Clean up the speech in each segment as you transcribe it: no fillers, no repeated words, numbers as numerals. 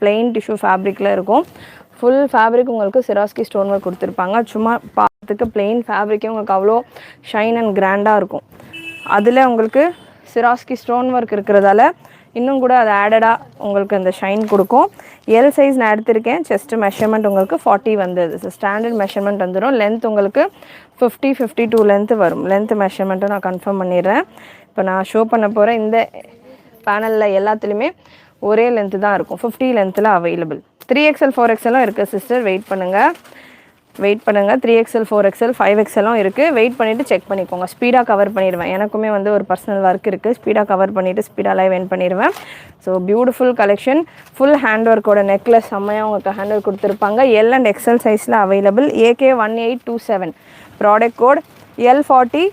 plain tissue fabricல இருக்கும். Full fabric உங்களுக்கு சிராஸ்கி stone work கொடுத்துருப்பாங்க. சும்மா பார்த்துக்கு plain ஃபேப்ரிக்கே உங்களுக்கு அவ்வளோ ஷைன் அண்ட் கிராண்டாக இருக்கும். அதில் உங்களுக்கு சிராஸ்கி ஸ்டோன் ஒர்க் இருக்கிறதால இன்னும் கூட அது ஆடடாக உங்களுக்கு அந்த ஷைன் கொடுக்கும். எல் சைஸ் நான் எடுத்திருக்கேன். செஸ்ட் மெஷர்மெண்ட் உங்களுக்கு 40 வந்தது. ஸோ ஸ்டாண்டர்ட் மெஷர்மெண்ட் வந்துடும். லென்த் உங்களுக்கு 50-52 லென்த்து வரும். லென்த் மெஷர்மெண்ட்டும் நான் கன்ஃபார்ம் பண்ணிடுறேன். இப்போ நான் ஷோ பண்ண போகிறேன் இந்த பேனலில் எல்லாத்துலேயுமே ஒரே லென்த்து தான் இருக்கும். 50 லென்த்தில் அவைலபிள். 3XL 4XL இருக்குது சிஸ்டர். வெயிட் பண்ணுங்கள் 3XL 4XL 5XL இருக்குது. வெயிட் பண்ணிவிட்டு செக் பண்ணிக்கோங்க. ஸ்பீடாக கவர் பண்ணிடுவேன். எனக்குமே வந்து ஒரு பர்சனல் ஒர்க் இருக்குது. ஸ்பீடாக கவர் பண்ணிவிட்டு ஸ்பீடாக லைவ் என் பண்ணிடுவேன். So beautiful collection. Full hand ஒர்க்கோட நெக்லஸ் செம்மையாக உங்களுக்கு ஹேண்ட் ஒர்க் கொடுத்துருப்பாங்க. எல் அண்ட் எக்ஸல் சைஸில் available. AK1827 product code L40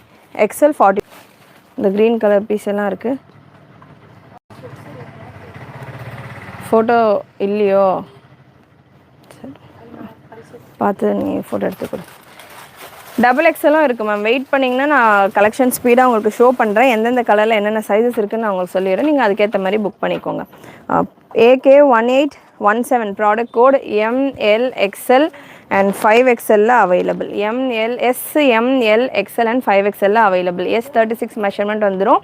XL40. இந்த க்ரீன் கலர் பீஸ் எல்லாம் இருக்குது. ஃபோட்டோ இல்லையோ? பார்த்து நீங்கள் ஃபோட்டோ எடுத்துக்கொடு. XXL இருக்குது மேம். வெயிட் பண்ணிங்கன்னா நான் கலெக்ஷன் ஸ்பீடாக உங்களுக்கு ஷோ பண்ணுறேன். எந்தெந்த கலரில் என்னென்ன சைஸஸ் இருக்குதுன்னு நான் உங்களுக்கு சொல்லிடுறேன். நீங்கள் அதுக்கேற்ற மாதிரி புக் பண்ணிக்கோங்க. AK1817 product code MLXL and 5XL available. MLS, ML, XL and 5XL available. S36 measurement வந்துடும்.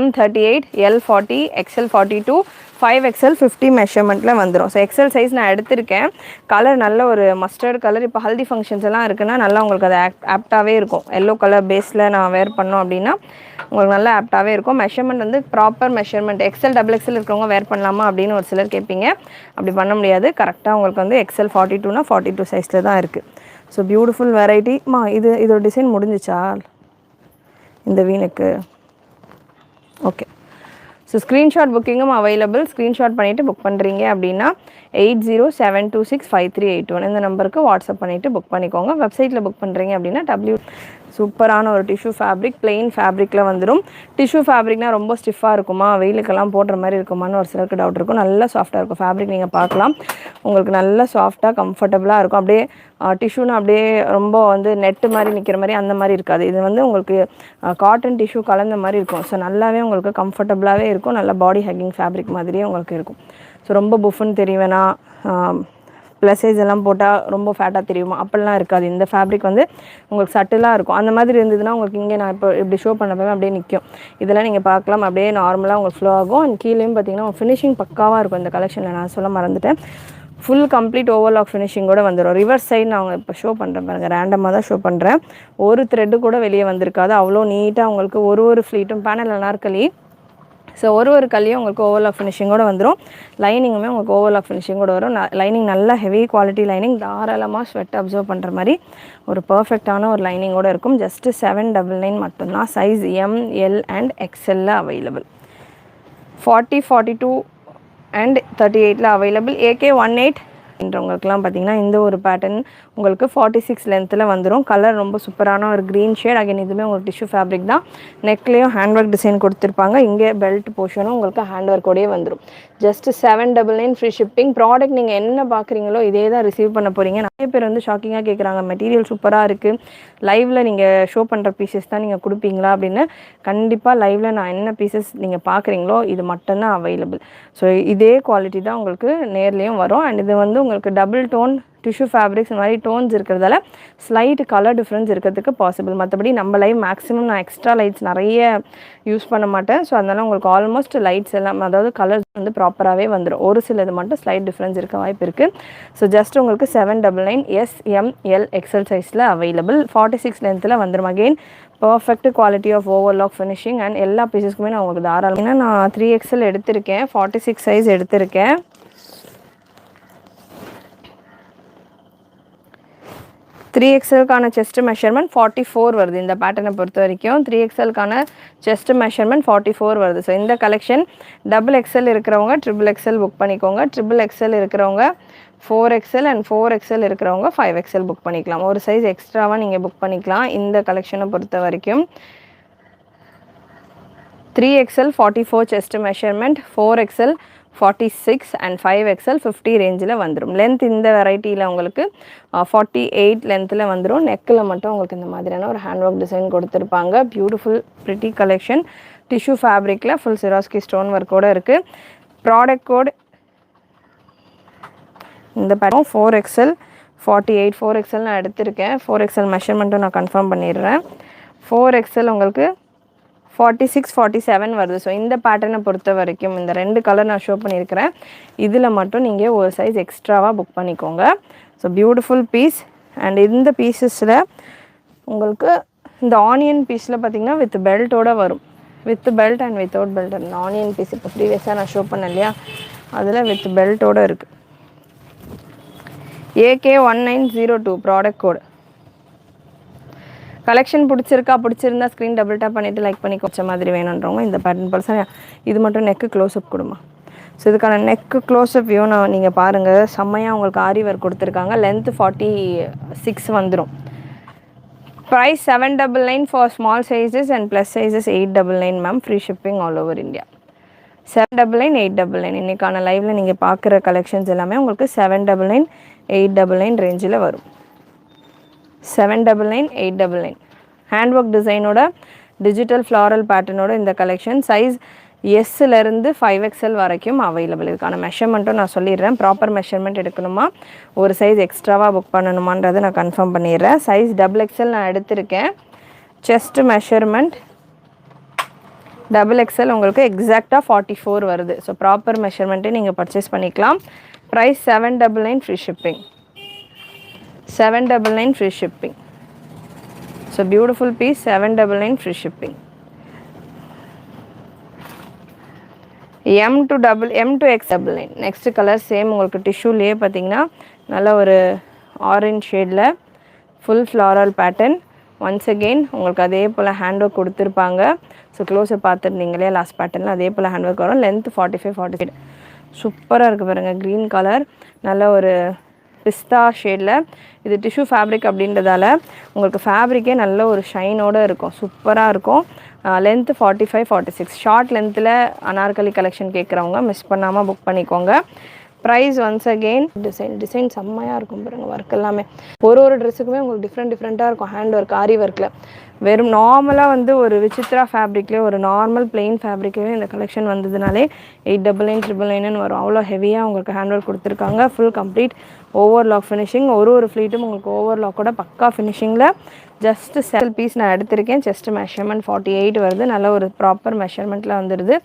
M38, L40, XL42, 5XL 50 மெஷர்மெண்ட்டில் வந்துடும். ஸோ எக்ஸல் சைஸ் நான் எடுத்திருக்கேன். கலர் நல்ல ஒரு மஸ்டர்ட் கலர். இப்போ ஹல்தி ஃபங்க்ஷன்ஸ் எல்லாம் இருக்குன்னா நல்லா உங்களுக்கு அது ஆப்டாகவே இருக்கும். எல்லோ கலர் பேஸில் நான் வேர் பண்ணோம் அப்படின்னா உங்களுக்கு நல்லா ஆப்டாகவே இருக்கும். மெஷர்மெண்ட் வந்து ப்ராப்பர் மெஷர்மெண்ட். XL இருக்கிறவங்க வேர் பண்ணலாமா அப்படின்னு ஒரு சிலர் கேட்பீங்க. அப்படி பண்ண முடியாது. கரெக்டாக உங்களுக்கு வந்து XL42னா 42 சைஸில் தான் இருக்குது. ஸோ பியூட்டிஃபுல் வெரைட்டிமா. இதோட டிசைன் முடிஞ்சிச்சா இந்த வீனுக்கு? ஓகே. ஸோ ஸ்க்ரீன்ஷாட் புக்கிங்கும் அவைலபிள். ஸ்க்ரீன்ஷாட் பண்ணிவிட்டு புக் பண்ணுறீங்க அப்படின்னா 8072265381 இந்த நம்பருக்கு வாட்ஸ்அப் பண்ணிவிட்டு புக் பண்ணிக்கோங்க. வெப்சைட்டில் புக் பண்ணுறீங்க அப்படின்னா சூப்பரான ஒரு டிஷ்யூ ஃபேப்ரிக் பிளெயின் ஃபேப்ரிக்கில் வந்துடும். டிஷ்யூ ஃபேப்ரிக்னால் ரொம்ப ஸ்டிஃபாக இருக்குமா, வெயிலுக்கெல்லாம் போடுற மாதிரி இருக்குமான்னு ஒரு சிலருக்கு டவுட் இருக்கும். நல்லா சாஃப்டாக இருக்கும் ஃபேப்ரிக். நீங்கள் பார்க்கலாம் உங்களுக்கு நல்லா சாஃப்டாக கம்ஃபர்டபுளாக இருக்கும். அப்படியே டிஷ்யூன்னு அப்படியே ரொம்ப வந்து நெட்டு மாதிரி நிற்கிற மாதிரி அந்த மாதிரி இருக்காது. இது வந்து உங்களுக்கு காட்டன் டிஷ்யூ கலந்த மாதிரி இருக்கும். ஸோ நல்லாவே உங்களுக்கு கம்ஃபர்டபுளாகவே இருக்கும். நல்லா பாடி ஹக்கிங் ஃபேப்ரிக் மாதிரியே உங்களுக்கு இருக்கும். ஸோ ரொம்ப புஃப்னு தெரியவேனா, ப்ளஸ் சைஸ் எல்லாம் போட்டால் ரொம்ப ஃபேட்டாக தெரியுமா அப்படிலாம் இருக்காது. இந்த ஃபேப்ரிக் வந்து உங்களுக்கு சட்டிலாக இருக்கும். அந்த மாதிரி இருந்ததுன்னா உங்களுக்கு இங்கே நான் இப்போ இப்படி ஷோ பண்ணப்போ அப்படியே நிற்கும். இதெல்லாம் நீங்கள் பார்க்கலாம். அப்படியே நார்மலாக உங்களுக்கு ஃப்ளோ ஆகும். அண்ட் கீழேயும் பார்த்தீங்கன்னா ஃபினிஷிங் பக்காவாக இருக்கும். இந்த கலெக்ஷனில் நான் சொல்ல மறந்துட்டேன். ஃபுல் கம்ப்ளீட் ஓவர்லாக் ஃபினிஷிங்கோடு வந்துடும். ரிவர்ஸ் சைடு நான் இப்போ ஷோ பண்ணுறேன் பாருங்கள். ரேண்டமாக தான் ஷோ பண்ணுறேன். ஒரு த்ரெட்டு கூட வெளியே வந்திருக்காது. அவ்வளோ நீட்டாக உங்களுக்கு ஒரு ஃப்ளீட்டும் பேனல் அனார்கலி. ஸோ ஒரு கல்லியும் உங்களுக்கு ஓவர்லாக் ஃபினிஷிங்கோடு வந்துடும். லைனிங்குமே உங்களுக்கு ஓவர்லாக் ஃபினிஷிங்கோடு வரும். லைனிங் நல்லா ஹெவி குவாலிட்டி லைனிங். தாராளமாக ஸ்வெட் அப்சர்வ் பண்ணுற மாதிரி ஒரு பர்ஃபெக்டான ஒரு லைனிங்கோடு இருக்கும். ஜஸ்ட்டு 799 மட்டும்தான். Size ML and XL available. 40, 42 and 38 available. AK18 என்றவங்களுக்குலாம் பார்த்தீங்கன்னா இந்த ஒரு பேட்டர்ன் உங்களுக்கு 46 லென்த்தில் வந்துடும். கலர் ரொம்ப சூப்பரான ஒரு க்ரீன் ஷேட். அகைன் இதுவுமே உங்களுக்கு டிஷ்யூ ஃபேப்ரிக் தான். நெக்லேயும் ஹேண்ட் ஒர்க் டிசைன் கொடுத்துருப்பாங்க. இங்கே பெல்ட் போர்ஷனும் உங்களுக்கு ஹேண்ட் ஒர்க்கோடையே வந்துடும். Just 799 free shipping. ப்ராடக்ட் நீங்கள் என்ன பார்க்குறீங்களோ இதே தான் ரிசீவ் பண்ண போகிறீங்க. நிறைய பேர் வந்து ஷாக்கிங்காக கேட்குறாங்க, மெட்டீரியல் சூப்பராக இருக்குது, லைவில் நீங்கள் ஷோ பண்ணுற பீசஸ் தான் நீங்கள் கொடுப்பீங்களா அப்படின்னு. கண்டிப்பாக லைவில் நான் என்ன பீசஸ் நீங்கள் பார்க்குறீங்களோ இது மட்டும்தான் அவைலபிள். ஸோ இதே குவாலிட்டி தான் உங்களுக்கு நேர்லேயும் வரும். அண்ட் இது வந்து உங்களுக்கு டபுள் டோன் டிஷ்யூ ஃபேப்ரிக்ஸ் இந்த மாதிரி டோன்ஸ் இருக்கிறதால ஸ்லைட் கலர் டிஃப்ரென்ஸ் இருக்கிறதுக்கு பாசிபிள். மற்றபடி நம்ம லைவ் மேக்ஸிமம் நான் எக்ஸ்ட்ரா லைட்ஸ் நிறைய யூஸ் பண்ண மாட்டேன். ஸோ அதனால் உங்களுக்கு ஆல்மோஸ்ட் லைட்ஸ் எல்லாம் அதாவது கலர்ஸ் வந்து ப்ராப்பராகவே வந்துடும். ஒரு சிலது மட்டும் ஸ்லைட் டிஃப்ரென்ஸ் இருக்க வாய்ப்பு இருக்குது. ஸோ ஜஸ்ட் உங்களுக்கு 799 SML XL சைஸில் அவைலபிள். 46 லென்த்தில் வந்துடும். Again perfect quality of overlock finishing and எல்லா பீசஸ்க்குமே நான் உங்களுக்கு தாராளம். ஏன்னா நான் 3XL எடுத்திருக்கேன், 46 சைஸ் எடுத்திருக்கேன். 3XLக்கான செஸ்ட் மெஷர்மெண்ட் 44 வருது. இந்த பேட்டர்னை பொறுத்த வரைக்கும் 3XLக்கான செஸ்ட் மெஷர்மெண்ட் 44 வருது. ஸோ இந்த கலெக்ஷன் XXL இருக்கிறவங்க XXL புக் பண்ணிக்கோங்க. XXL இருக்கிறவங்க 4XL and 4XL இருக்கிறவங்க 5XL புக் பண்ணிக்கலாம். ஒரு சைஸ் எக்ஸ்ட்ராவாக நீங்கள் புக் பண்ணிக்கலாம். இந்த கலெக்ஷனை பொறுத்த வரைக்கும் 3XL 44 chest measurement, 4XL 46 and 5XL 50 ரேஞ்சில் வந்துடும். லென்த் இந்த வெரைட்டியில் உங்களுக்கு 48 லென்த்தில் வந்துடும். நெக்கில் மட்டும் உங்களுக்கு இந்த மாதிரியான ஒரு ஹேண்ட் ஒர்க் டிசைன் கொடுத்துருப்பாங்க. Beautiful pretty collection. டிஷ்யூ ஃபேப்ரிக்கில் ஃபுல் சிராஸ்கி ஸ்டோன் ஒர்க்கோடு இருக்குது. ப்ராடக்ட் கோட் இந்த பேட்டர்ன் 4XL 48 4XL நான் எடுத்திருக்கேன். 4XL மெஷர்மெண்ட்டும் நான் கன்ஃபார்ம் பண்ணிடுறேன். 4XL உங்களுக்கு 46 47 வருது. ஸோ இந்த பேட்டர்னை பொறுத்த வரைக்கும் இந்த 2 கலர் நான் ஷோ பண்ணியிருக்கிறேன். இதில் மட்டும் நீங்கள் ஒரு சைஸ் எக்ஸ்ட்ராவாக புக் பண்ணிக்கோங்க. So beautiful piece. அண்ட் இந்த பீசஸில் உங்களுக்கு இந்த ஆனியன் பீஸில் பார்த்திங்கன்னா வித் பெல்ட்டோடு வரும். With belt and without belt. அந்த ஆனியன் பீஸ் இப்போ ப்ரீவியஸாக நான் ஷோ பண்ணேன் இல்லையா, அதில் வித் பெல்ட்டோடு இருக்குது. AK1902 ப்ராடக்ட் கோடு. கலெக்ஷன் பிடிச்சிருந்தா ஸ்க்ரீன் டபுள் டேப் பண்ணிவிட்டு லைக் பண்ணி கொஞ்ச மாதிரி வேணுன்றவங்க இந்த பேட்டர்ன் பர்சன். இது மட்டும் நெக்கு க்ளோஸ்அப் கொடுமா. ஸோ இதுக்கான நெக்கு க்ளோஸ்அப் வியூ நான் நீங்கள் பாருங்கள். செம்மையாக உங்களுக்கு ஆரி ஒர்க் கொடுத்துருக்காங்க. லென்த்து 46 வந்துடும். Price 799 for small sizes and plus sizes 899 ma'am. Free shipping all over India. 799 899. இன்றைக்கான லைவில் நீங்கள் பார்க்குற கலெக்ஷன்ஸ் எல்லாமே உங்களுக்கு 799 899 ரேஞ்சில் வரும். 799 899. ஹேண்ட் ஒர்க் டிசைனோட டிஜிட்டல் ஃப்ளாரல் பேட்டர்னோட இந்த கலெக்ஷன் சைஸ் எஸ்லேருந்து 5XL வரைக்கும் அவைலபிள். இதுக்கான மெஷர்மெண்ட்டும் நான் சொல்லிடுறேன். ப்ராப்பர் மெஷர்மெண்ட் எடுக்கணுமா ஒரு சைஸ் எக்ஸ்ட்ராவாக புக் பண்ணணுமான்றதை நான் கன்ஃபார்ம் பண்ணிடுறேன். சைஸ் XXL நான் எடுத்திருக்கேன். செஸ்ட் மெஷர்மெண்ட் XXL உங்களுக்கு எக்ஸாக்டாக 44 வருது. ஸோ ப்ராப்பர் மெஷர்மெண்ட்டே நீங்கள் பர்ச்சேஸ் பண்ணிக்கலாம். Price 799 free shipping. 799 free shipping. So beautiful piece. 799 free shipping. M to X99. Next color same உங்களுக்கு டிஷ்யூலேயே பார்த்தீங்கன்னா நல்ல ஒரு ஆரஞ்ச் ஷேடில் full floral pattern. Once again உங்களுக்கு அதே போல் ஹேண்ட் ஒர்க் கொடுத்துருப்பாங்க. ஸோ க்ளோஸை பார்த்துருந்தீங்களே லாஸ்ட் பேட்டர்னில் அதே போல் ஹேண்ட் ஒர்க் வரும். லென்த் 45 48. சூப்பராக இருக்குது பாருங்கள். க்ரீன் கலர் நல்ல ஒரு பிஸ்தா ஷேடில். இது டிஷ்யூ ஃபேப்ரிக் அப்படின்றதால உங்களுக்கு ஃபேப்ரிக்கே நல்ல ஒரு ஷைனோடு இருக்கும். சூப்பராக இருக்கும். லென்த்து 45 46. ஷார்ட் லென்த்தில் அனார்கலி கலெக்ஷன் கேட்குறவங்க மிஸ் பண்ணாமல் புக் பண்ணிக்கோங்க. ப்ரைஸ் ஒன்ஸ் அகெயின் டிசைன் செம்மையாக இருக்கும் பாருங்கள். ஒர்க் எல்லாமே ஒரு ட்ரெஸ்ஸுக்குமே உங்களுக்கு டிஃப்ரெண்ட்டாக இருக்கும். ஹேண்ட் ஒர்க் ஆரி ஒர்க்கில் வெறும் நார்மலாக வந்து ஒரு விசித்ரா ஃபேப்ரிக்லேயே ஒரு நார்மல் பிளெயின் ஃபேப்ரிக்லேயே இந்த கலெக்ஷன் வந்ததுனாலே 899 999 வரும். அவ்வளோ ஹெவியாக உங்களுக்கு ஹேண்ட் ஒர்க் கொடுத்துருக்காங்க. Full complete overlock finishing. ஒரு ஃப்ளீட்டும் உங்களுக்கு ஓவர்லாக்கோட பக்கா ஃபினிஷிங்கில். ஜஸ்ட்டு செல் பீஸ் நான் எடுத்திருக்கேன். செஸ்ட் மெஷர்மெண்ட் 48 வருது. நல்ல ஒரு ப்ராப்பர் மெஷர்மெண்ட்டில் வந்துடுது.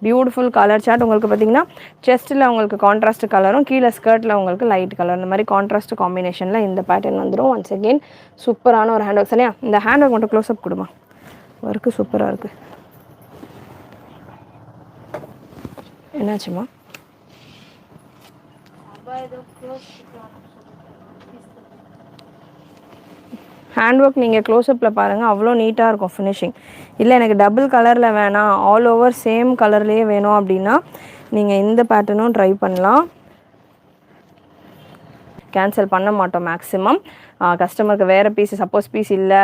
Beautiful colour chart. உங்களுக்கு பார்த்திங்கன்னா செஸ்ட்டில் உங்களுக்கு கான்ட்ராஸ்ட் கலரும் கீழே ஸ்கர்ட்டில் உங்களுக்கு லைட் கலர் இந்த மாதிரி கான்ட்ராஸ்ட் காம்பினேஷனில் இந்த பேட்டர்ன் வந்துடும். ஒன்ஸ் அகெயின் சூப்பரான ஒரு ஹேண்ட் ஒர்க். சரியா இந்த ஹேண்ட் ஒர்க் மட்டும் க்ளோஸ்அப் கொடுமா. ஒர்க்கு சூப்பராக இருக்குது. என்னாச்சுமா? ஹேண்ட் ஒர்க் நீங்கள் க்ளோஸ்அப்பில் பாருங்கள். அவ்வளோ நீட்டாக இருக்கும் ஃபினிஷிங். இல்லை எனக்கு டபுள் கலரில் வேணாம் ஆல் ஓவர் சேம் கலர்லேயே வேணும் அப்படின்னா நீங்கள் இந்த பேட்டர்னும் ட்ரை பண்ணலாம். கேன்சல் பண்ண மாட்டோம் மேக்ஸிமம். கஸ்டமருக்கு வேறு பீஸ் சப்போஸ் பீஸ் இல்லை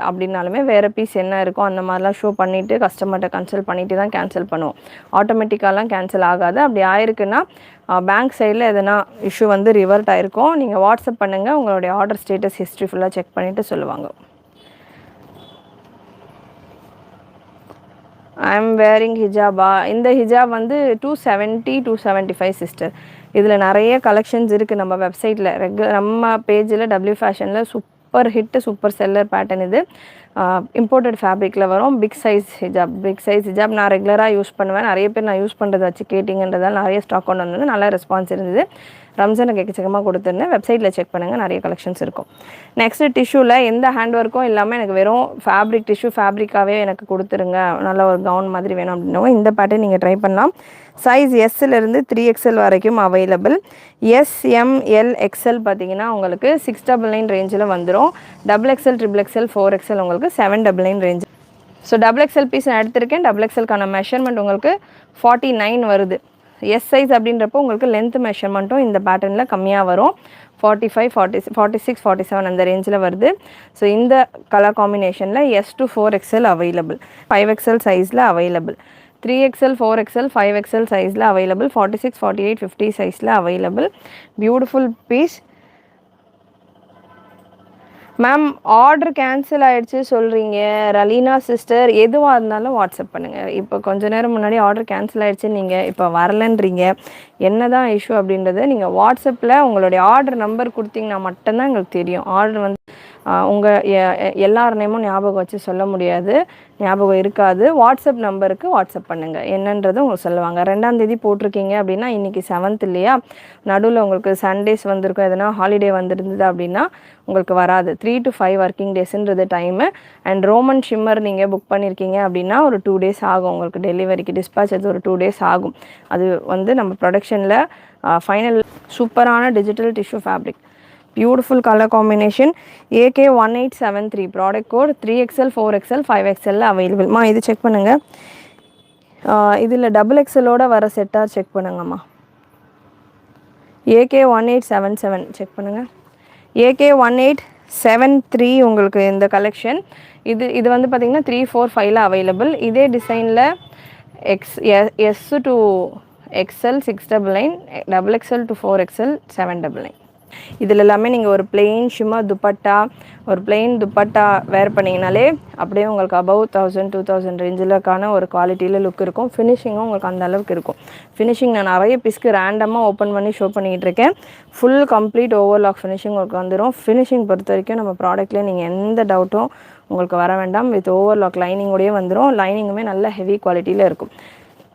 அப்படின்னாலுமே வேறு பீஸ் என்ன இருக்கோ அந்த மாதிரிலாம் ஷோ பண்ணிவிட்டு கஸ்டமர்கிட்ட கன்சல்ட் பண்ணிவிட்டு தான் கேன்சல் பண்ணுவோம். ஆட்டோமேட்டிக்காலாம் கேன்சல் ஆகாது. அப்படி ஆயிருக்குன்னா பேங்க் சைடில் எதனா இஷ்யூ வந்து ரிவர்ட் ஆகிருக்கும். நீங்கள் வாட்ஸ்அப் பண்ணுங்கள். உங்களுடைய ஆர்டர் ஸ்டேட்டஸ் ஹிஸ்ட்ரி ஃபுல்லாக செக் பண்ணிவிட்டு சொல்லுவாங்க. ஐ எம் வேரிங் ஹிஜாபா. இந்த ஹிஜாப் வந்து 270 275 சிஸ்டர். இதில் நிறைய கலெக்ஷன்ஸ் இருக்குது நம்ம வெப்சைட்டில். நம்ம பேஜில் W ஃபேஷனில் super hit super seller pattern. இது இம்போர்ட்டட் ஃபேப்ரிக்கில் வரும். பிக் சைஸ் ஹிஜாப் நான் ரெகுலராக யூஸ் பண்ணுவேன். நிறைய பேர் நான் யூஸ் பண்ணுறதை வச்சு கேட்டிங்கன்றதால நிறைய ஸ்டாக் கொண்டு வந்தது. நல்ல ரெஸ்பான்ஸ் இருந்தது. ரம்ஜானுக்கு எக்கச்சக்கமாக கொடுத்துருந்தேன். வெப்சைட்டில் செக் பண்ணுங்கள். நிறைய கலெக்ஷன்ஸ் இருக்கும். நெக்ஸ்ட்டு டிஷ்யூவில் எந்த ஹேண்ட் ஒர்க்கும் இல்லாமல் எனக்கு வெறும் ஃபேப்ரிக் டிஷ்யூ ஃபேப்ரிக்காகவே எனக்கு கொடுத்துருங்க, நல்ல ஒரு கவுன் மாதிரி வேணும் அப்படின்னவங்க இந்த பேட்டர்ன் நீங்கள் ட்ரை பண்ணலாம். சைஸ் எஸ்லேருந்து 3XL வரைக்கும் அவைலபிள். SML XL பார்த்தீங்கன்னா உங்களுக்கு 699 ரேஞ்சில் வந்துடும். XXL XXL 4XL உங்களுக்கு 799 ரேஞ்சு. ஸோ XXL பீஸ் நான் எடுத்திருக்கேன். XXLக்கான மெஷர்மெண்ட் உங்களுக்கு 49 வருது. எஸ் சைஸ் அப்படின்றப்போ உங்களுக்கு லென்த் மெஷர்மெண்ட்டும் இந்த பேட்டர்னில் கம்மியாக வரும். 45 46 47 அந்த ரேஞ்சில் வருது. ஸோ இந்த கலர் காம்பினேஷனில் S to 4XL available. 5XL சைஸில் அவைலபிள். 3XL 4XL 5XL சைஸில் அவைலபிள். 46 48 50 சைஸில் available. Beautiful piece. Ma'am order cancel ஆகிடுச்சு சொல்கிறீங்க, ரலீனா சிஸ்டர். எதுவாக இருந்தாலும் வாட்ஸ்அப் பண்ணுங்கள். இப்போ கொஞ்ச நேரம் முன்னாடி ஆர்டர் கேன்சல் ஆகிடுச்சு, நீங்கள் இப்போ வரலன்றீங்க. என்ன தான் இஷ்யூ அப்படின்றத நீங்கள் வாட்ஸ்அப்பில் உங்களுடைய ஆர்டர் நம்பர் கொடுத்தீங்கன்னா மட்டும்தான் எங்களுக்கு தெரியும். ஆர்டர் வந்து உங்கள் எல்லார் நேமும் ஞாபகம் வச்சு சொல்ல முடியாது, ஞாபகம் இருக்காது. வாட்ஸ்அப் நம்பருக்கு வாட்ஸ்அப் பண்ணுங்கள், என்னன்றது உங்களுக்கு சொல்லுவாங்க. 2ஆம் தேதி போட்டிருக்கீங்க அப்படின்னா இன்றைக்கி 7th இல்லையா, நடுவில் உங்களுக்கு சண்டேஸ் வந்திருக்கும், எதனா ஹாலிடே வந்துருந்தது அப்படின்னா உங்களுக்கு வராது. 3 to 5 ஒர்க்கிங் டேஸுன்றது டைமு. அண்ட் ரோமன் ஷிம்மர் நீங்கள் புக் பண்ணியிருக்கீங்க அப்படின்னா ஒரு 2 days ஆகும் உங்களுக்கு டெலிவரிக்கு. டிஸ்பேச் அது ஒரு 2 days ஆகும். அது வந்து நம்ம ப்ரொடக்ஷனில் ஃபைனல். சூப்பரான digital tissue fabric, beautiful colour combination. AK1873 product code 3XL 4XL 5XL அவைலபிள்மா. இது செக் பண்ணுங்கள். இதில் XXLோட வர செட்டாக செக் பண்ணுங்கம்மா. AK1877 செக் பண்ணுங்கள். AK1873 உங்களுக்கு இந்த கலெக்ஷன். இது வந்து பார்த்திங்கன்னா 3, 4, 5 அவைலபிள். இதே டிசைனில் S to XL 699, XXL to 4XL 799. இதில் எல்லாமே நீங்கள் ஒரு பிளெயின் ஷிம்மர் துப்பட்டா, ஒரு பிளெயின் துப்பட்டா வேர் பண்ணிங்கனாலே அப்படியே உங்களுக்கு அபவ் 1000 2000 ரேஞ்சிலக்கான ஒரு குவாலிட்டியில் லுக் இருக்கும். ஃபினிஷிங்கும் உங்களுக்கு அந்த அளவுக்கு இருக்கும். ஃபினிஷிங் நான் நிறைய பீஸ்க்கு ரேண்டமாக ஓப்பன் பண்ணி ஷோ பண்ணிக்கிட்டு இருக்கேன். ஃபுல் கம்ப்ளீட் ஓவர்லாக் ஃபினிஷிங் உங்களுக்கு வந்துடும். ஃபினிஷிங் பொறுத்த வரைக்கும் நம்ம ப்ராடக்ட்லேயே நீங்கள் எந்த டவுட்டும் உங்களுக்கு வர வேண்டாம். வித் ஓவர்லாக் லைனிங்கோடையே வந்துடும். லைனிங்குமே நல்ல ஹெவி குவாலிட்டியில் இருக்கும்.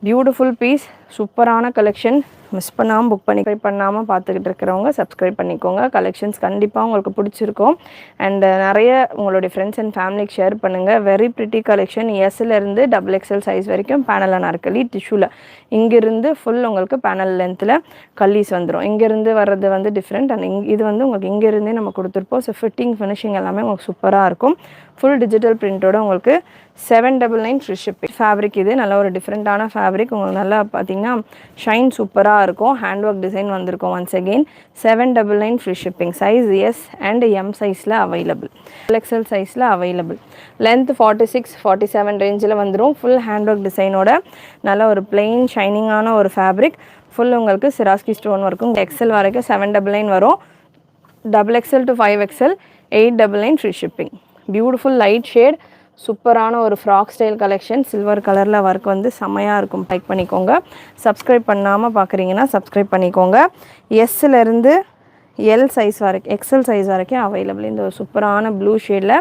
பியூட்டிஃபுல் பீஸ், சூப்பரான கலெக்ஷன். மிஸ் பண்ணாமல் புக் பண்ணி பண்ணாமல் பார்த்துக்கிட்டு இருக்கிறவங்க சப்ஸ்கிரைப் பண்ணிக்கோங்க. கலெக்ஷன்ஸ் கண்டிப்பாக உங்களுக்கு பிடிச்சிருக்கும். அண்ட் நிறைய உங்களுடைய ஃப்ரெண்ட்ஸ் அண்ட் ஃபேமிலிக்கு ஷேர் பண்ணுங்கள். Very pretty collection. எஸ்லேருந்து XXL சைஸ் வரைக்கும் பேனல் அனார்கலி டிஷ்யூவில். இங்கேருந்து ஃபுல் உங்களுக்கு பேனல் லென்த்தில் கல்லீஸ் வந்துடும். இங்கேருந்து வர்றது வந்து டிஃப்ரெண்ட். அண்ட் இது வந்து உங்களுக்கு இங்கேருந்தே நம்ம கொடுத்துருப்போம். ஸோ ஃபிட்டிங் ஃபினிஷிங் எல்லாமே உங்களுக்கு சூப்பராக இருக்கும். ஃபுல் டிஜிட்டல் பிரிண்டோட உங்களுக்கு 799 ஃப்ரீ ஷிப்பிங். ஃபேப்ரிக் இது நல்ல ஒரு டிஃப்ரெண்ட்டான ஃபேப்ரிக். உங்களுக்கு நல்லா பார்த்தீங்கன்னா ஷைன் சூப்பராக இருக்கும். ஹேண்ட் ஒர்க் டிசைன் வந்திருக்கும். Once again 799 free shipping. Size S and M சைஸில் அவைலபிள். XXL சைஸில் அவைலபிள். லென்த் 46, 47 ரேஞ்சில் வந்துடும். ஃபுல் ஹேண்ட் ஒர்க் டிசைனோட நல்ல ஒரு பிளெயின் ஷைனிங்கான ஒரு ஃபேப்ரிக். ஃபுல் உங்களுக்கு சிராஸ்கி ஸ்டோன் ஒர்க்கும். XL வரைக்கும் 799 வரும். XXL to 5XL 899 free shipping. Beautiful light shade, சூப்பரான ஒரு ஃப்ராக் ஸ்டைல் கலெக்ஷன். சில்வர் கலரில் ஒர்க் வந்து செம்மையாக இருக்கும். லைக் பண்ணிக்கோங்க. சப்ஸ்கிரைப் பண்ணாமல் பார்க்குறீங்கன்னா சப்ஸ்கிரைப் பண்ணிக்கோங்க. எஸ்லேருந்து L சைஸ் வரைக்கும் XL சைஸ் வரைக்கும் அவைலபிள். இந்த ஒரு சூப்பரான ப்ளூ ஷேடில்